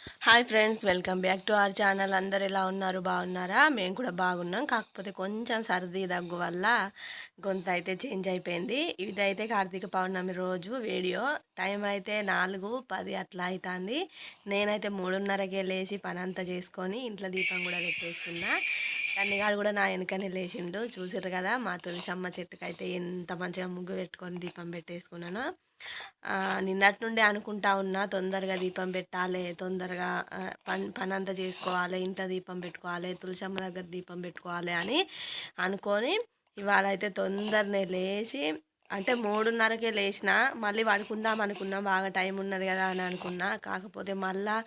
Hi friends, welcome back to our channel. అందరు ఎలా ఉన్నారు? బాగున్నారా? మేము కూడా బాగున్నాం. కాకపోతే కొంచెం సర్ది దగ్గు వల్ల గొంతు అయితే చేంజ్ అయిపోయింది. ఇదైతే కార్తీక పౌర్ణమి రోజు వీడియో. టైం అయితే 4:10 అట్లా అవుతుంది. నేనైతే 3:30కే లేచి పని అంతా చేసుకొని ఇంట్లో దీపం కూడా పెట్టేసుకున్నా. కన్నిగాడు కూడా నా వెనకనే లేచిండు. చూసారు కదా, మా తులసమ్మ చెట్టుకు అయితే ఎంత మంచిగా ముగ్గు పెట్టుకొని దీపం పెట్టేసుకున్నాను. నిన్నటి నుండి అనుకుంటా ఉన్నా, తొందరగా దీపం పెట్టాలి, తొందరగా పని అంతా చేసుకోవాలి, ఇంత దీపం పెట్టుకోవాలి, తులసమ్మ దగ్గర దీపం పెట్టుకోవాలి అని అనుకొని ఇవాళ అయితే తొందరనే లేచి, అంటే 3:30కే లేచిన. మళ్ళీ పడుకుందాం అనుకున్నా, బాగా టైం ఉన్నది కదా అని అనుకున్నా. కాకపోతే మళ్ళా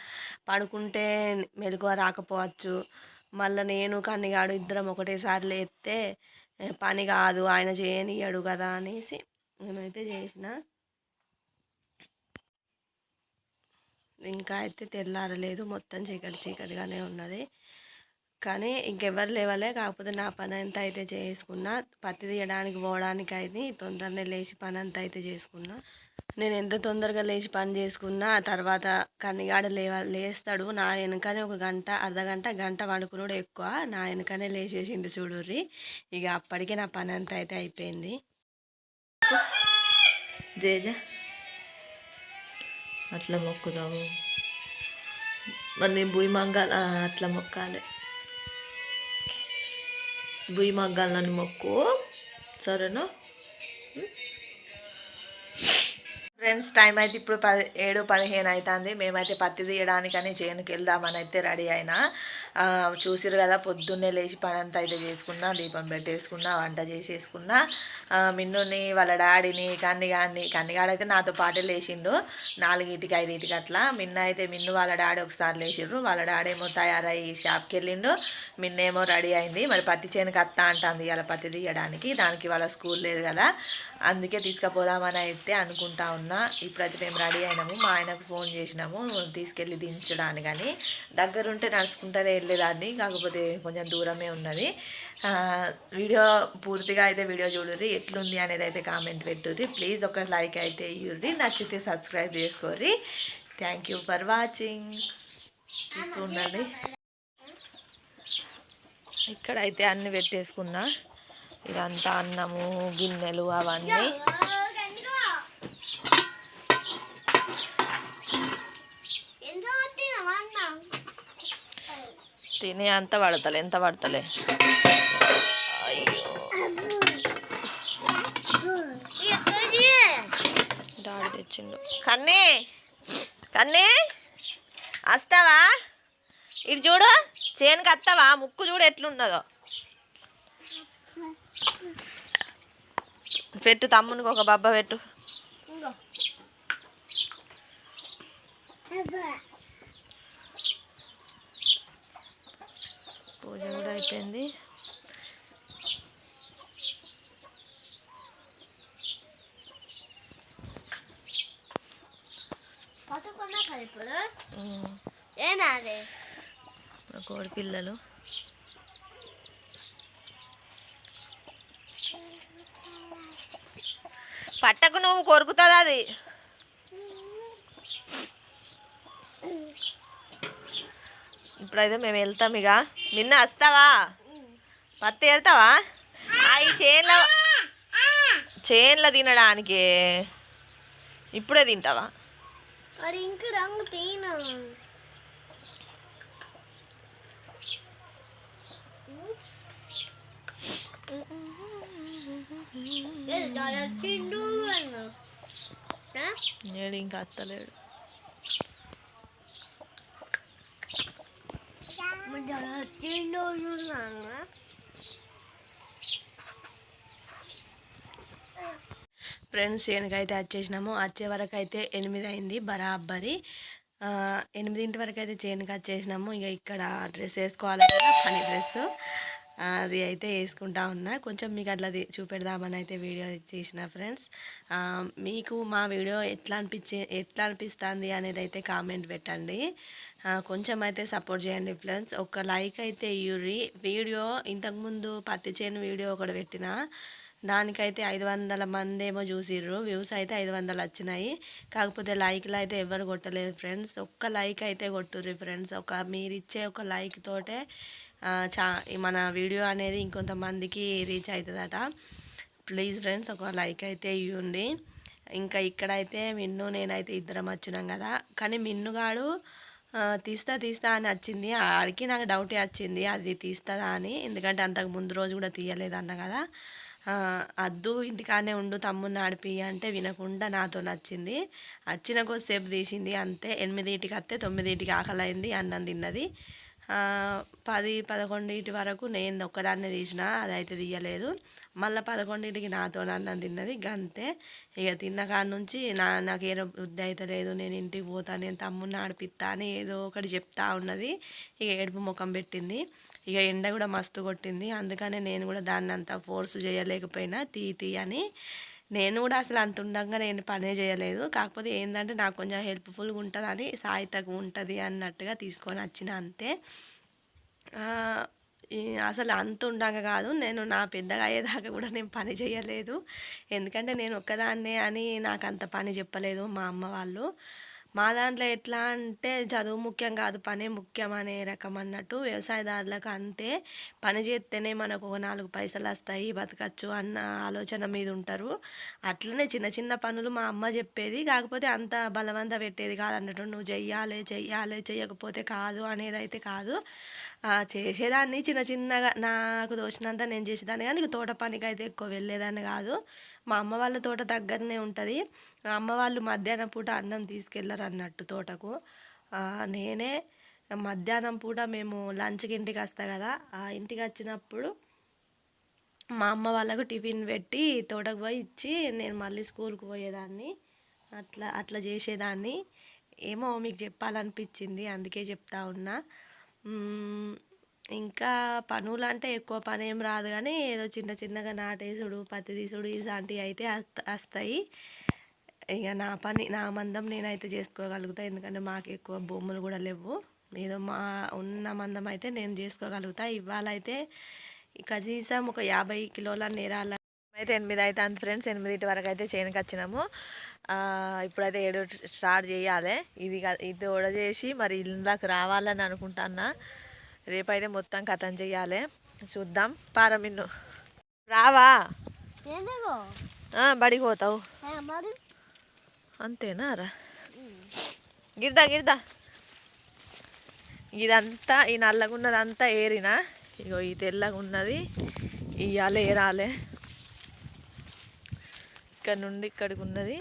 పడుకుంటే మెలకువ రాకపోవచ్చు. మళ్ళీ నేను కన్నిగాడు ఇద్దరం ఒకటేసారి లేస్తే పని కాదు, ఆయన చేయనియడు కదా అనేసి నేనైతే చేసిన. ఇంకా అయితే తెల్లారలేదు, మొత్తం చీకటి చీకటిగానే ఉన్నది. కానీ ఇంకెవరు లేవలే. కాకపోతే నా పని అంతా అయితే చేసుకున్నా. పత్తి తీయడానికి పోవడానికి అయితే తొందరనే లేచి పని అంతా అయితే చేసుకున్నా. నేను ఎంత తొందరగా లేచి పని చేసుకున్నా తర్వాత కన్నిగాడు లేస్తాడు. నా వెనకనే ఒక గంట, అర్ధగంట, గంట పడుకున్నాడు ఎక్కువ. నా వెనకనే లేచేసిండు చూడుర్రి. ఇక అప్పటికే నా పని అంతా అయితే అయిపోయింది. జేజా అట్లా మొక్కుదాము, మరి నేను భూమి మంగాల అట్లా మొక్కాలి. భూమి మంగాలని మొక్కు, సరేనా ఫ్రెండ్స్? టైం అయితే ఇప్పుడు 7:15 అవుతుంది. మేమైతే పత్తి తీయడానికని చేనుకి వెళ్దామని అయితే రెడీ అయినా. చూసిరు కదా, పొద్దున్నే లేచి పని అంతా అయితే చేసుకున్నా, దీపం పెట్టేసుకున్నా, వంట చేసేసుకున్నా. మిన్నుని వాళ్ళ డాడీని కన్నిగాడైతే నాతో పాటే లేచిండు. 4:00, 5:00 అట్లా. మిన్ను వాళ్ళ డాడీ ఒకసారి లేచిండ్రు. వాళ్ళ డాడీ ఏమో తయారయ్యి షాప్కి వెళ్ళిండు. మిన్నేమో రెడీ అయింది. మరి పత్తి చేనుకి అత్త అంటుంది ఇలా పత్తి తీయడానికి. దానికి వాళ్ళ స్కూల్ లేదు కదా, అందుకే తీసుకుపోదామని అయితే అనుకుంటా ఉన్నా. ఇప్పుడైతే మేము రెడీ అయినాము. మా ఆయనకు ఫోన్ చేసినాము తీసుకెళ్ళి దించడానికి. కానీ దగ్గరుంటే నడుచుకుంటూనే వెళ్ళేదాన్ని, కాకపోతే కొంచెం దూరమే ఉన్నది. వీడియో పూర్తిగా అయితే వీడియో చూడుర్రి, ఎట్లుంది అనేది అయితే కామెంట్ పెట్టుర్రి. ప్లీజ్ ఒక లైక్ అయితే ఇవ్వర్రి, నచ్చితే సబ్స్క్రైబ్ చేసుకోర్రి. Thank you for watching. చూస్తూ ఉండండి. ఇక్కడైతే అన్నీ పెట్టేసుకున్నా. ఇదంతా అన్నము, గిన్నెలు అవన్నీ. తినే అంత పడతలే, ఎంత పడతలే. అయ్యో, డాడీ తెచ్చిండు. కన్నీ వస్తావా? ఇటు చూడు, చేనుకి వస్తావా? ముక్కు చూడు ఎట్లున్నదో. పెట్టు, తమ్మునికి ఒక బబ్బ పెట్టు. పూజ కూడా అయిపోయింది. కోడి పిల్లలు పట్టకు, నువ్వు కొరుకుతుంది అది. ఇప్పుడైతే మేము వెళ్తాం. ఇక నిన్న వస్తావా? పత్తి వెళ్తావా? అవి చేన్లో తినడానికి ఇప్పుడే తింటావా? నేడు ఇంకా అత్తలేడు. ఫ్రెండ్స్, చేనుకైతే వచ్చేసినాము. వచ్చే వరకు అయితే 8 అయింది బరాబరి. 8 వరకు అయితే చేనుకి వచ్చేసినాము. ఇక ఇక్కడ డ్రెస్ వేసుకోవాలి కదా, పని డ్రెస్సు, అది అయితే వేసుకుంటా ఉన్నా. కొంచెం మీకు అట్లా చూపెడదామని అయితే వీడియో చేసిన. ఫ్రెండ్స్, మీకు మా వీడియో ఎట్లా అనిపిస్తుంది అనేది అయితే కామెంట్ పెట్టండి. కొంచెం అయితే సపోర్ట్ చేయండి ఫ్రెండ్స్. ఒక లైక్ అయితే ఇవ్వర్రి. వీడియో ఇంతకుముందు పత్తి చేను వీడియో ఒకటి పెట్టిన, దానికైతే 500 మందేమో చూసిర్రు. వ్యూస్ అయితే 500 వచ్చినాయి. కాకపోతే లైక్లు అయితే ఎవరు కొట్టలేదు ఫ్రెండ్స్. ఒక్క లైక్ అయితే కొట్టుర్రి ఫ్రెండ్స్. మీరిచ్చే ఒక లైక్ తోటే మన వీడియో అనేది ఇంకొంతమందికి రీచ్ అవుతుందట. ప్లీజ్ ఫ్రెండ్స్ ఒక లైక్ అయితే ఇవ్వండి. ఇంకా ఇక్కడైతే మిన్ను నేనైతే ఇద్దరం వచ్చినాం కదా. కానీ మిన్నుగాడు తీస్తా అని వచ్చింది. ఆడికి నాకు డౌటే వచ్చింది అది తీస్తుందా అని. ఎందుకంటే అంతకు ముందు రోజు కూడా తీయలేదన్న కదా. అద్దు ఇంటికాడనే ఉండు తమ్ముడిని ఆడిపి అంటే వినకుండా నాతో నచ్చింది. వచ్చిన కొద్దిసేపు తీసింది అంతే. 8ంటికి వస్తే 9ంటికి ఆకలైంది, అన్నం తిన్నది. 10, 11 వరకు నేను ఒక్కదాన్నే తీసిన, అదైతే తీయలేదు. మళ్ళీ 11ంటికి నాతో అన్నం తిన్నది గంతే. ఇక తిన్న కాడ నుంచి నాకేదో బుద్ధి అయితే లేదు, నేను ఇంటికి పోతాను, నేను తమ్ముడిని ఆడిపిస్తా అని ఏదో ఒకటి చెప్తా ఉన్నది. ఇక ఏడుపు ముఖం పెట్టింది. ఇక ఎండ కూడా మస్తు కొట్టింది. అందుకనే నేను కూడా దాన్ని అంత ఫోర్స్ చేయలేకపోయినా తీ అని. నేను కూడా అసలు అంత ఉండగా నేను పనే చేయలేదు. కాకపోతే ఏంటంటే నాకు కొంచెం హెల్ప్ఫుల్గా ఉంటుందని, సాయితకు ఉంటుంది అన్నట్టుగా తీసుకొని వచ్చిన అంతే. అసలు అంత ఉండగా కాదు, నేను నా పెద్దగా అయ్యేదాకా కూడా నేను పని చేయలేదు. ఎందుకంటే నేను ఒక్కదాన్నే అని నాకు అంత పని చెప్పలేదు మా అమ్మ వాళ్ళు. మా దాంట్లో ఎట్లా అంటే చదువు ముఖ్యం కాదు, పనే ముఖ్యం అనే రకం అన్నట్టు. వ్యవసాయదారులకు అంతే, పని చేస్తేనే మనకు ఒక 4 పైసలు వస్తాయి, బతకచ్చు అన్న ఆలోచన మీద ఉంటారు. అట్లనే చిన్న చిన్న పనులు మా అమ్మ చెప్పేది. కాకపోతే అంత బలవంత పెట్టేది కాదు అన్నట్టు. నువ్వు చెయ్యాలి చేయకపోతే కాదు అనేది అయితే కాదు. చేసేదాన్ని చిన్న చిన్నగా నాకు తోచినంత నేను చేసేదాన్ని. కానీ తోట పనికి అయితే ఎక్కువ వెళ్ళేదాన్ని కాదు. మా అమ్మ వాళ్ళ తోట దగ్గరనే ఉంటుంది. అమ్మ వాళ్ళు మధ్యాహ్నం పూట అన్నం తీసుకెళ్ళరు అన్నట్టు తోటకు. నేనే మధ్యాహ్నం పూట మేము లంచ్కి ఇంటికి వస్తాం కదా, ఆ ఇంటికి వచ్చినప్పుడు మా అమ్మ వాళ్ళకు టిఫిన్ పెట్టి తోటకు పోయి ఇచ్చి నేను మళ్ళీ స్కూల్కి పోయేదాన్ని. అట్లా చేసేదాన్ని. ఏమో మీకు చెప్పాలనిపించింది అందుకే చెప్తా ఉన్నా. ఇంకా పనులు అంటే ఎక్కువ పని ఏం రాదు, కానీ ఏదో చిన్న చిన్నగా నాటేసుడు, పత్తి తీసుడు ఇలాంటివి అయితే వస్తాయి. ఇక నా మందం నేనైతే చేసుకోగలుగుతా. ఎందుకంటే మాకు ఎక్కువ భూములు కూడా లేవు. ఏదో ఉన్న మందం అయితే నేను చేసుకోగలుగుతా. ఇవాళ అయితే కనీసం ఒక 50 కిలోల నేరాల అయితే 8 అవుతుంది ఫ్రెండ్స్. 8 వరకు అయితే చేయడానికి వచ్చినాము. ఇప్పుడైతే 7 స్టార్ట్ చేయాలి. ఇది ఓడ చేసి మరి ఇందాక రావాలని అనుకుంటున్నా. రేపైతే మొత్తం కథం చేయాలి. చూద్దాం. మిన్ను రావా, బడికి పోతావు అంతేనా రా. గిర్దా ఇదంతా ఈ నల్లగున్నదంతా ఏరినా. ఇగో ఈ తెల్లగా ఉన్నది ఇవాళ ఏరాలే. ఇక్కడ నుండి ఇక్కడికి ఉన్నది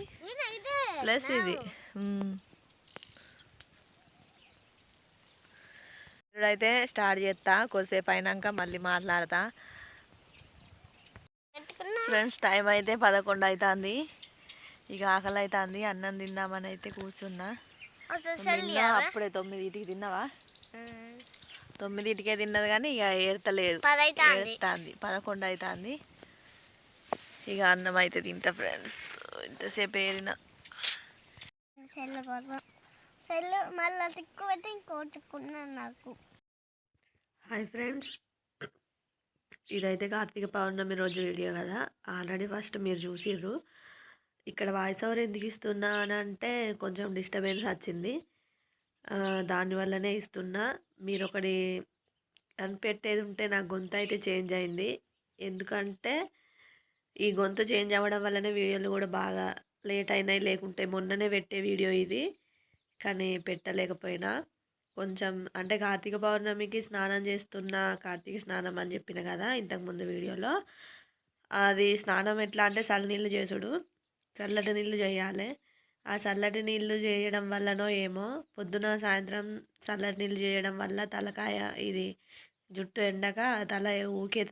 ప్లస్ ఇది. ఇప్పుడైతే స్టార్ట్ చేస్తా. కొద్దిసేపు అయినాక మళ్ళీ మాట్లాడతా ఫ్రెండ్స్. టైం అయితే 11 అవుతుంది. ఇక ఆకలి అవుతుంది. అన్నం తిందామని అయితే కూర్చున్నా. అప్పుడే 9ంటికి తిన్నావా? 9ంటికే తిన్నది కానీ ఇక ఏర్తలేదు, ఏడుతుంది. 11 అవుతుంది. ఇక అన్నం అయితే తింటా ఫ్రెండ్స్. ఇంతసేపు ఏరిన నాకు. హాయ్ ఫ్రెండ్స్, ఇదైతే కార్తీక పౌర్ణమి రోజు వీడియో కదా. ఆల్రెడీ ఫస్ట్ మీరు చూసిర్రు. ఇక్కడ వాయిస్ ఓవర్ ఎందుకు ఇస్తున్నా అని అంటే కొంచెం డిస్టర్బెన్స్ వచ్చింది, దానివల్లనే ఇస్తున్నా. మీరు ఒకటి కనిపెట్టేది ఉంటే నా గొంతు అయితే చేంజ్ అయింది. ఎందుకంటే ఈ గొంతు చేంజ్ అవ్వడం వల్లనే వీడియోలు కూడా బాగా లేట్ అయినాయి. లేకుంటే మొన్ననే పెట్టే వీడియో ఇది, కానీ పెట్టలేకపోయినా. కొంచెం అంటే కార్తీక పౌర్ణమికి స్నానం చేస్తున్నా, కార్తీక స్నానం అని చెప్పిన కదా ఇంతకుముందు వీడియోలో. అది స్నానం ఎట్లా అంటే చల్లనీళ్ళు చేసుడు, చల్లటి నీళ్ళు చేయాలి. ఆ చల్లటి నీళ్ళు చేయడం వల్లనో ఏమో పొద్దున సాయంత్రం చల్లటి నీళ్ళు చేయడం వల్ల తలకాయ ఇది జుట్టు ఎండక తల ఊకే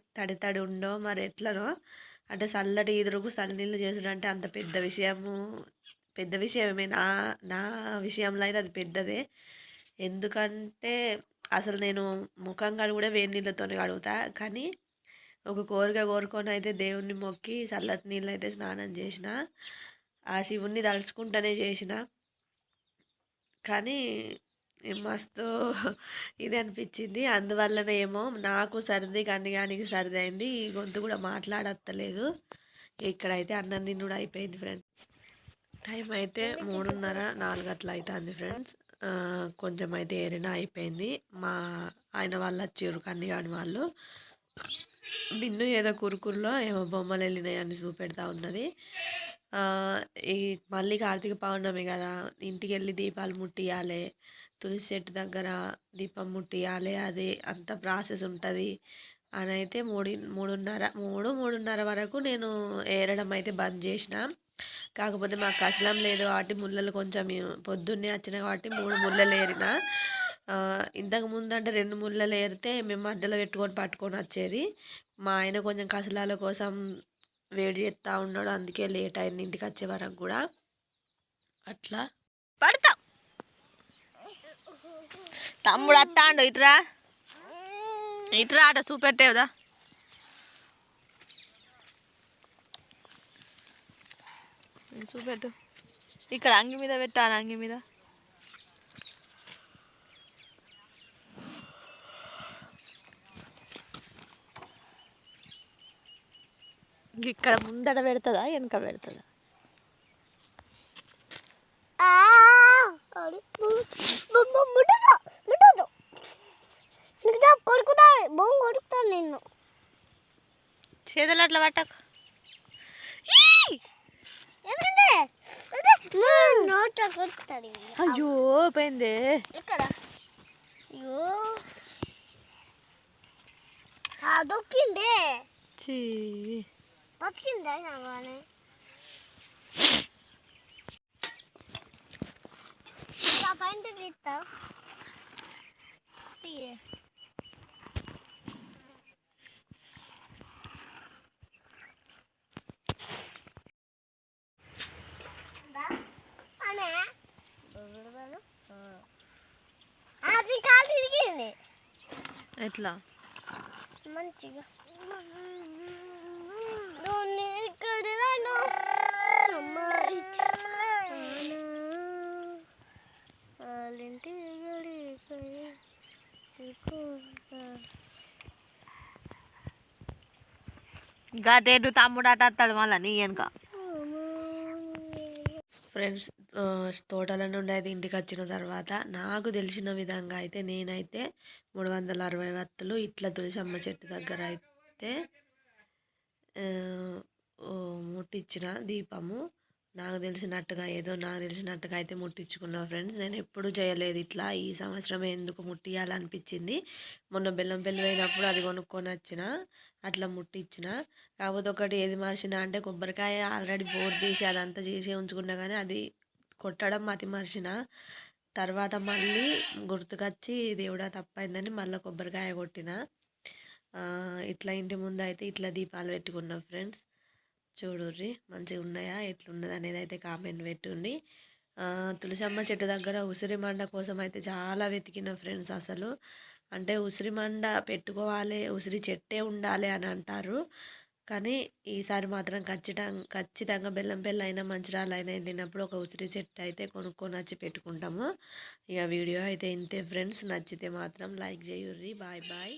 తడి ఉండో మరి ఎట్లనో. అంటే చల్లటి ఈదురుకు చల్లనీళ్ళు చేసుడు అంటే అంత పెద్ద విషయమే. నా విషయంలో అయితే అది పెద్దదే. ఎందుకంటే అసలు నేను ముఖం కడుగుడే వేడి నీళ్ళతో కడుగుతా. కానీ ఒక కోరిక కోరుకొని అయితే దేవుణ్ణి మొక్కి చల్లటి నీళ్ళు అయితే స్నానం చేసిన. ఆ శివుణ్ణి తలుచుకుంటూనే చేసిన. కానీ మస్తు ఇది అనిపించింది. అందువల్లనే ఏమో నాకు సర్ది కన్నిగానికి సర్ది అయింది. ఈ గొంతు కూడా మాట్లాడత్తలేదు. ఇక్కడైతే అన్నం తినుడు అయిపోయింది ఫ్రెండ్స్. టైం అయితే 3:30 4 అట్లా అవుతుంది ఫ్రెండ్స్. కొంచెం అయితే ఏరైనా అయిపోయింది. మా ఆయన వాళ్ళు వచ్చారు, కన్నిగాని వాళ్ళు. బిన్ను ఏదో కురుకుల్లో ఏమో బొమ్మలు వెళ్ళినాయని చూపెడతా ఉన్నది. ఈ మళ్ళీ కార్తీక పౌర్ణమి కదా, ఇంటికి వెళ్ళి దీపాలు ముట్టియాలి, తులసి చెట్టు దగ్గర దీపం ముట్టియాలి, అది అంత ప్రాసెస్ ఉంటుంది అని అయితే 3:30 వరకు నేను ఏరడం అయితే బంద్ చేసిన. కాకపోతే మాకు కసలం లేదు కాబట్టి ముళ్ళలు కొంచెం పొద్దున్నే వచ్చిన కాబట్టి 3 ముళ్ళలు ఏరిన. ఇంతకు ముందు అంటే 2 ముళ్ళలు ఏరితే మేము మధ్యలో పట్టుకొని వచ్చేది. మా ఆయన కొంచెం కసలాల కోసం వేడి చేస్తూ ఉన్నాడు, అందుకే లేట్ అయింది ఇంటికి వచ్చే వరకు కూడా. అట్లా పడతా తమ్ముడు వస్తాండు, ఇట్రా ఇట్రా అట చూపెట్టేదా. చూపెట్టు, ఇక్కడ అంగి మీద పెట్టాను, అంగి మీద. ఇక్కడ ముందట పెడుతుందా వెనక పెడుతుందా? కొడుకుతాను నిన్ను చేతులు అట్లా పట్టకు. అయ్యో పోయిందే ఇక్కడ. అయ్యో దొక్కిందే, బతికిందే. పైన తీస్తా అది కాలు తిరిగింది ఎట్లా మంచిగా. గటేటు తమ్ముడు అట వస్తాడు మళ్ళీ నీ వెనక. ఫ్రెండ్స్, తోటల నుండి అయితే ఇంటికి వచ్చిన తర్వాత నాకు తెలిసిన విధంగా అయితే నేనైతే 360 వత్తులు ఇట్లా తులసమ్మ చెట్టు దగ్గర అయితే ముట్టించిన దీపము. నాకు తెలిసినట్టుగా అయితే ముట్టించుకున్నా ఫ్రెండ్స్. నేను ఎప్పుడు చేయలేదు ఇట్లా, ఈ సంవత్సరం ఎందుకు ముట్టియాలనిపించింది. మొన్న బెల్లంపల్లి పోయినప్పుడు అది కొనుక్కొని వచ్చిన, అట్లా ముట్టించిన. కాకపోతే ఒకటి ఏది మర్చిన అంటే కొబ్బరికాయ ఆల్రెడీ బోర్ తీసి అదంతా చేసి ఉంచుకున్నా, కానీ అది కొట్టడం అతి మర్చిన. తర్వాత మళ్ళీ గుర్తుకొచ్చి దేవుడా తప్పైందని మళ్ళీ కొబ్బరికాయ కొట్టిన. ఇట్లా ఇంటి ముందు అయితే ఇట్లా దీపాలు పెట్టుకున్నాం ఫ్రెండ్స్. చూడుర్రి మంచిగా ఉన్నాయా, ఎట్లున్నది అనేది అయితే కామెంట్ పెట్టుండి. తులసమ్మ చెట్టు దగ్గర ఉసిరి మండ కోసం అయితే చాలా వెతికిన ఫ్రెండ్స్. అసలు అంటే ఉసిరి మండ పెట్టుకోవాలి, ఉసిరి చెట్టే ఉండాలి అని అంటారు. కానీ ఈసారి మాత్రం ఖచ్చితంగా బెల్లంపల్లి అయినా మంచిర్యాల అయినా వెళ్ళినప్పుడు ఒక ఉసిరి చెట్టు అయితే కొనుక్కొని వచ్చి పెట్టుకుంటాము. ఇక వీడియో అయితే ఇంతే ఫ్రెండ్స్. నచ్చితే మాత్రం లైక్ చేయుర్రి. Bye bye.